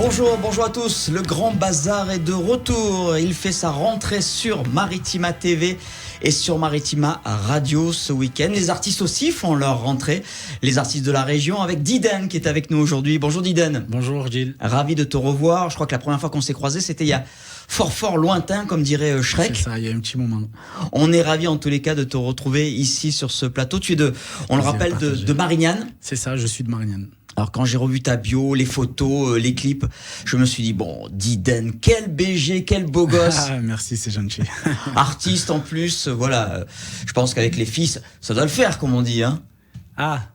Bonjour à tous. Le Grand Bazar est de retour. Il fait sa rentrée sur Maritima TV et sur Maritima Radio ce week-end. Les artistes aussi font leur rentrée. Les artistes de la région avec Diden qui est avec nous aujourd'hui. Bonjour Diden. Bonjour Gilles. Ravi de te revoir. Je crois que la première fois qu'on s'est croisés, c'était il y a fort lointain, comme dirait Shrek. C'est ça, il y a un petit moment. On est ravis en tous les cas de te retrouver ici sur ce plateau. Tu es on le rappelle, de Marignane. C'est ça, je suis de Marignane. Alors quand j'ai revu ta bio, les photos, les clips, je me suis dit bon, Diden, quel BG, quel beau gosse. Ah, merci, c'est gentil. Artiste en plus, voilà. Je pense qu'avec les fils, ça doit le faire, comme on dit, hein. Ah,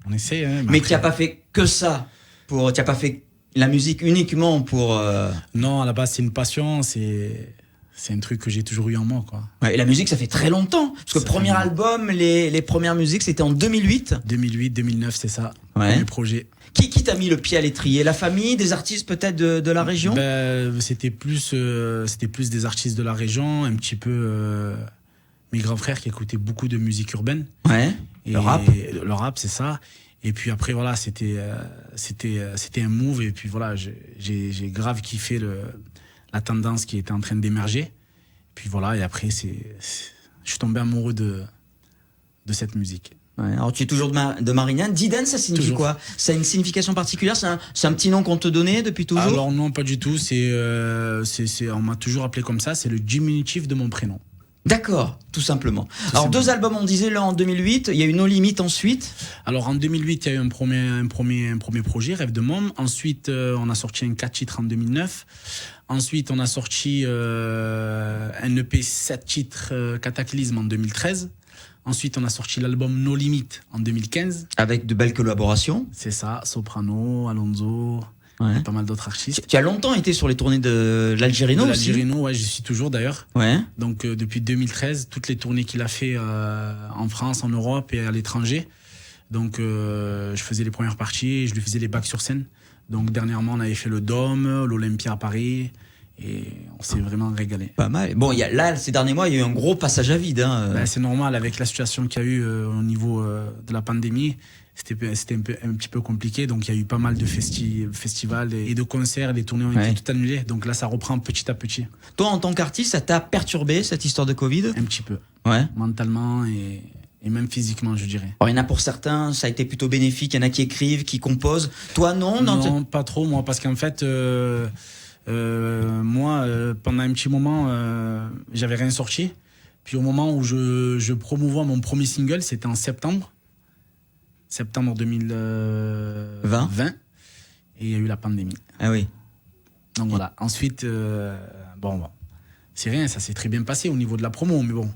on essaie. Hein, mais tu n'as pas fait que ça. Tu n'as pas fait la musique uniquement pour. Non, à la base c'est une passion, c'est un truc que j'ai toujours eu en moi, quoi. Ouais, et la musique, ça fait très longtemps. Parce que le premier album, les premières musiques, c'était en 2008. 2008-2009, c'est ça. Ouais. Premier projet. Qui t'a mis le pied à l'étrier? La famille, des artistes peut-être de la région? C'était plus des artistes de la région, un petit peu mes grands frères qui écoutaient beaucoup de musique urbaine. Ouais. Et le rap. Le rap, c'est ça. Et puis après, voilà, c'était un move. Et puis voilà, j'ai grave kiffé la tendance qui était en train d'émerger. Puis voilà, et après, je suis tombé amoureux de cette musique. Ouais, alors tu es toujours de Marignane. Diden, ça signifie toujours. Quoi? Ça a une signification particulière? C'est un petit nom qu'on te donnait depuis toujours? Alors non, pas du tout. On m'a toujours appelé comme ça. C'est le diminutif de mon prénom. D'accord, tout simplement. Alors deux albums, on disait, là en 2008, il y a eu No Limit ensuite. Alors en 2008, il y a eu un premier projet, Rêve de Môme. Ensuite, on a sorti un 4 titres en 2009. Ensuite, on a sorti un EP 7 titres Cataclysme en 2013. Ensuite, on a sorti l'album No Limit en 2015. Avec de belles collaborations. C'est ça, Soprano, Alonso, ouais. Et pas mal d'autres artistes. Tu as longtemps été sur les tournées de l'Algérino aussi? L'Algérino, ouais, j'y suis toujours d'ailleurs. Ouais. Donc depuis 2013, toutes les tournées qu'il a fait en France, en Europe et à l'étranger. Donc je faisais les premières parties, je lui faisais les backs sur scène. Donc dernièrement, on avait fait le Dôme, l'Olympia à Paris. Et on s'est vraiment régalé. Pas mal. Bon, là, ces derniers mois, il y a eu un gros passage à vide. Hein. C'est normal, avec la situation qu'il y a eu au niveau de la pandémie. C'était un petit peu compliqué. Donc, il y a eu pas mal de festivals et de concerts. Les tournées ont été tout annulées. Donc là, ça reprend petit à petit. Toi, en tant qu'artiste, ça t'a perturbé, cette histoire de Covid? Un petit peu. Ouais. Mentalement et même physiquement, je dirais. Alors, il y en a pour certains, ça a été plutôt bénéfique. Il y en a qui écrivent, qui composent. Toi, non? Non, pas trop, moi. Parce qu'en fait... moi, pendant un petit moment, j'avais rien sorti. Puis au moment où je promouvois mon premier single, c'était en septembre 2020. Et il y a eu la pandémie. Ah oui. Donc voilà. Ensuite, bon, c'est rien, ça s'est très bien passé au niveau de la promo, mais bon,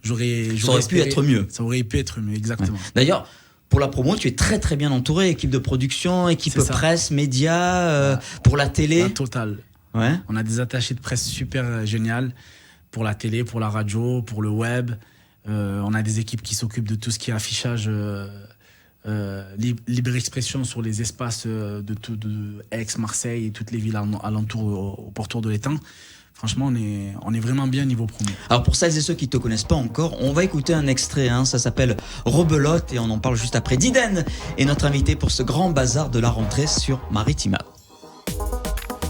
ça aurait pu être mieux. Ça aurait pu être mieux, exactement. Ouais. D'ailleurs, pour la promo, tu es très bien entouré, équipe de production, équipe presse, médias, pour la télé. La totale. Ouais. On a des attachés de presse super géniales pour la télé, pour la radio, pour le web. On a des équipes qui s'occupent de tout ce qui est affichage, libre expression sur les espaces de Aix, Marseille et toutes les villes alentours au pourtour de l'étang. Franchement, on est vraiment bien niveau promo. Alors pour celles et ceux qui ne te connaissent pas encore, on va écouter un extrait, ça s'appelle Rebelote et on en parle juste après. Diden est notre invité pour ce grand bazar de la rentrée sur Maritima.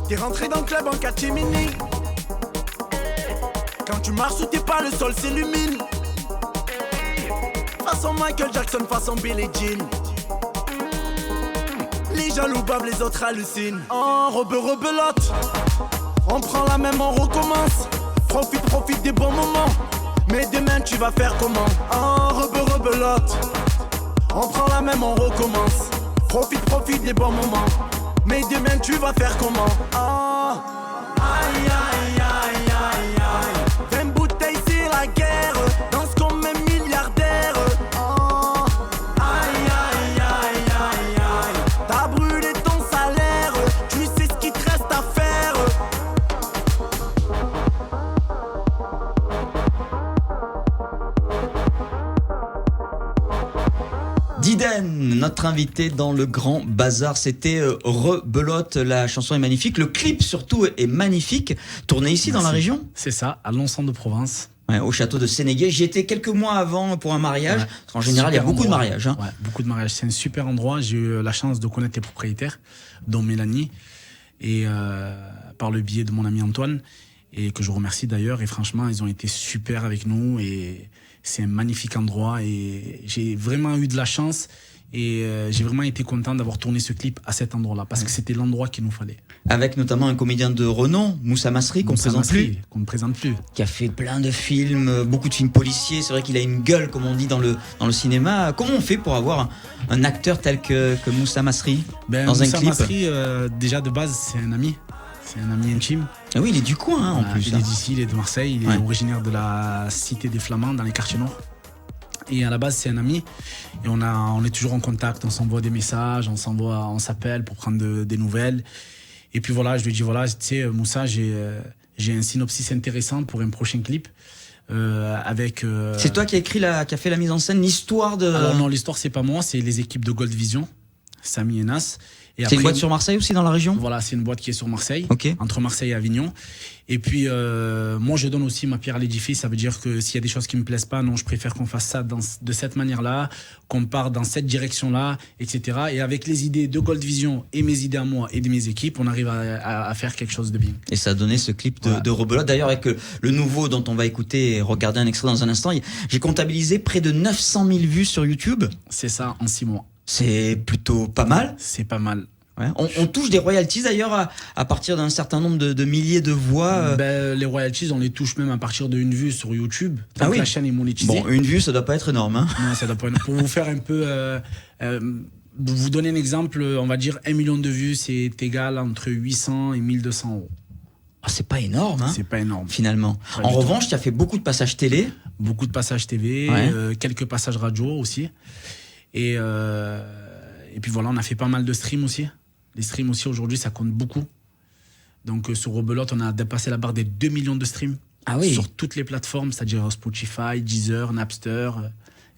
T'es rentré dans le club en catimini. Quand tu marches sous tes pas, le sol s'illumine. Façon Michael Jackson, façon Billie Jean. Les jaloux bavent, les autres hallucinent. En rebelote. On prend la même, on recommence. Profite des bons moments. Mais demain tu vas faire comment? En rebelote. On prend la même, on recommence. Profite des bons moments. Mais demain tu vas faire comment? Ah, aïe aïe aïe aïe aïe. 20 bouteilles c'est la guerre. Danse comme un milliardaire. Ah, aïe aïe aïe aïe aïe. T'as brûlé ton salaire. Tu sais ce qu'il te reste à faire. Diden, notre invité dans le Grand Bazar, c'était Rebelote. La chanson est magnifique, le clip surtout est magnifique. Tourné ici dans la région? C'est ça, à Lons-en-de-Provence. Ouais, au château de Sénégué. J'y étais quelques mois avant pour un mariage. Ouais. Parce qu'en général, il y a beaucoup de mariages. Ouais, beaucoup de mariages. C'est un super endroit. J'ai eu la chance de connaître les propriétaires, dont Mélanie. et par le biais de mon ami Antoine, et que je remercie d'ailleurs. Et franchement, ils ont été super avec nous et c'est un magnifique endroit et j'ai vraiment eu de la chance. Et j'ai vraiment été content d'avoir tourné ce clip à cet endroit-là parce que c'était l'endroit qu'il nous fallait. Avec notamment un comédien de renom, Moussa Masri, qu'on ne présente plus, qui a fait plein de films, beaucoup de films policiers. C'est vrai qu'il a une gueule, comme on dit dans le cinéma. Comment on fait pour avoir un acteur tel que Moussa Masri dans Moussa un clip? Masri, déjà de base, c'est un ami. C'est un ami intime. Ah oui, il est du coin en plus. Il est d'ici, il est de Marseille, il est originaire de la cité des Flamands, dans les quartiers nord. Et à la base, c'est un ami. Et on est toujours en contact, on s'envoie des messages, on s'appelle pour prendre des nouvelles. Et puis voilà, je lui ai dit, voilà, tu sais, Moussa, j'ai un synopsis intéressant pour un prochain clip. Avec. C'est toi qui as fait la mise en scène, l'histoire de. Alors non, l'histoire, c'est pas moi, c'est les équipes de Gold Vision, Samy et Nas. C'est une boîte sur Marseille aussi, dans la région? Voilà, c'est une boîte qui est sur Marseille, okay. Entre Marseille et Avignon. Et puis, moi, je donne aussi ma pierre à l'édifice. Ça veut dire que s'il y a des choses qui me plaisent pas, non, je préfère qu'on fasse ça de cette manière-là, qu'on parte dans cette direction-là, etc. Et avec les idées de Gold Vision et mes idées à moi et de mes équipes, on arrive à faire quelque chose de bien. Et ça a donné ce clip de Rebelote. D'ailleurs, avec le nouveau dont on va écouter et regarder un extrait dans un instant, j'ai comptabilisé près de 900 000 vues sur YouTube. C'est ça, en 6 mois. C'est plutôt pas mal. C'est pas mal. Ouais. On touche des royalties d'ailleurs à partir d'un certain nombre de milliers de voix. Les royalties, on les touche même à partir d'une vue sur YouTube. Tant que la chaîne est monétisée. Bon, une vue, ça doit pas être énorme. Hein. Non, ça doit pas être. Pour vous faire un peu, vous donner un exemple, on va dire 1 million de vues, c'est égal entre 800 et 1200 euros. Ah, c'est pas énorme, hein. C'est pas énorme. Finalement. En revanche, tu as fait beaucoup de passages télé. Beaucoup de passages TV, quelques passages radio aussi. Et puis voilà, on a fait pas mal de streams aussi. Les streams aussi, aujourd'hui, ça compte beaucoup. Donc, sur Rebelote, on a dépassé la barre des 2 millions de streams. Ah oui. Sur toutes les plateformes, c'est-à-dire Spotify, Deezer, Napster,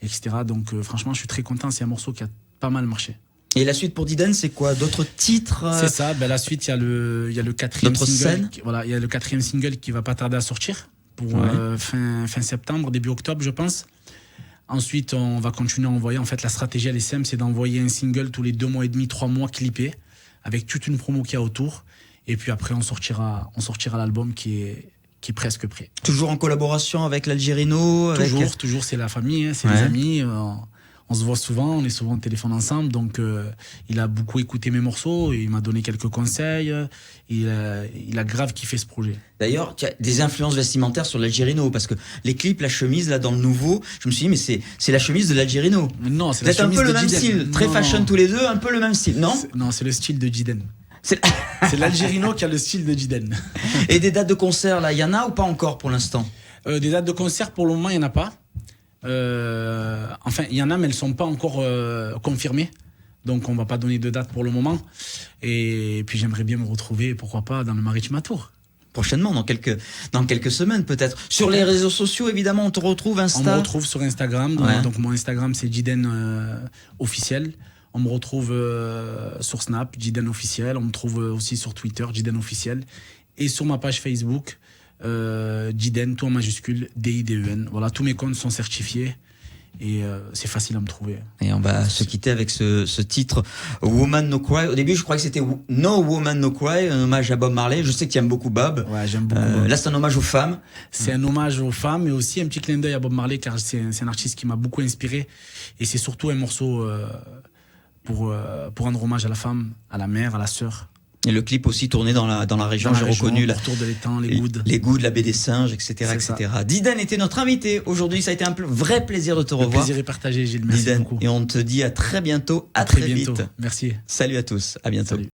etc. Donc, franchement, je suis très content. C'est un morceau qui a pas mal marché. Et la suite pour Diden, c'est quoi? D'autres titres? C'est ça. La suite, il y a le quatrième single. Voilà, il y a le 4e single qui va pas tarder à sortir pour fin septembre, début octobre, je pense. Ensuite, on va continuer à envoyer. En fait, la stratégie à l'ESM, c'est d'envoyer un single tous les 2 mois et demi, 3 mois clippé, avec toute une promo qu'il y a autour. Et puis après, on sortira l'album qui est presque prêt. Toujours en collaboration avec l'Algérino? Toujours, c'est la famille, hein, c'est les amis. On se voit souvent, on est souvent au téléphone ensemble. Donc, il a beaucoup écouté mes morceaux, il m'a donné quelques conseils. Il a grave kiffé ce projet. D'ailleurs, tu as des influences vestimentaires sur l'Algérino, parce que les clips, la chemise, là, dans le nouveau, je me suis dit, mais c'est la chemise de l'Algérino. Non, c'est la chemise de Diden. Un peu le même style, très fashion tous les deux, un peu le même style, non? Non, c'est le style de Diden. C'est l'Algérino qui a le style de Diden. Et des dates de concert, là, il y en a ou pas encore pour l'instant? Des dates de concert, pour le moment, il n'y en a pas. Enfin, il y en a, mais elles ne sont pas encore confirmées. Donc, on ne va pas donner de date pour le moment. Et puis, j'aimerais bien me retrouver, pourquoi pas, dans le Marittima Tour. Prochainement, dans quelques semaines peut-être. Sur les réseaux sociaux, évidemment, on te retrouve Insta. On me retrouve sur Instagram. Donc, mon Instagram, c'est Diden officiel. On me retrouve sur Snap, Diden officiel. On me trouve aussi sur Twitter, Diden officiel. Et sur ma page Facebook, Diden, tout en majuscule, DIDEN. Voilà, tous mes comptes sont certifiés. Et c'est facile à me trouver. Et on va se quitter avec ce titre Woman No Cry. Au début, je croyais que c'était No Woman No Cry, un hommage à Bob Marley. Je sais que tu aimes beaucoup Bob. Ouais, j'aime beaucoup Bob. Là, c'est un hommage aux femmes. C'est un hommage aux femmes, mais aussi un petit clin d'œil à Bob Marley, car c'est un artiste qui m'a beaucoup inspiré. Et c'est surtout un morceau pour rendre hommage à la femme, à la mère, à la sœur. Et le clip aussi tourné dans la région, j'ai reconnu le retour de l'étang, les Goudes. Les Goudes, la baie des singes, etc. Diden était notre invité aujourd'hui, ça a été un vrai plaisir de te revoir. Le plaisir est partagé, Gilles, merci beaucoup. Et on te dit à très bientôt, à très vite. Merci. Salut à tous, à bientôt. Salut.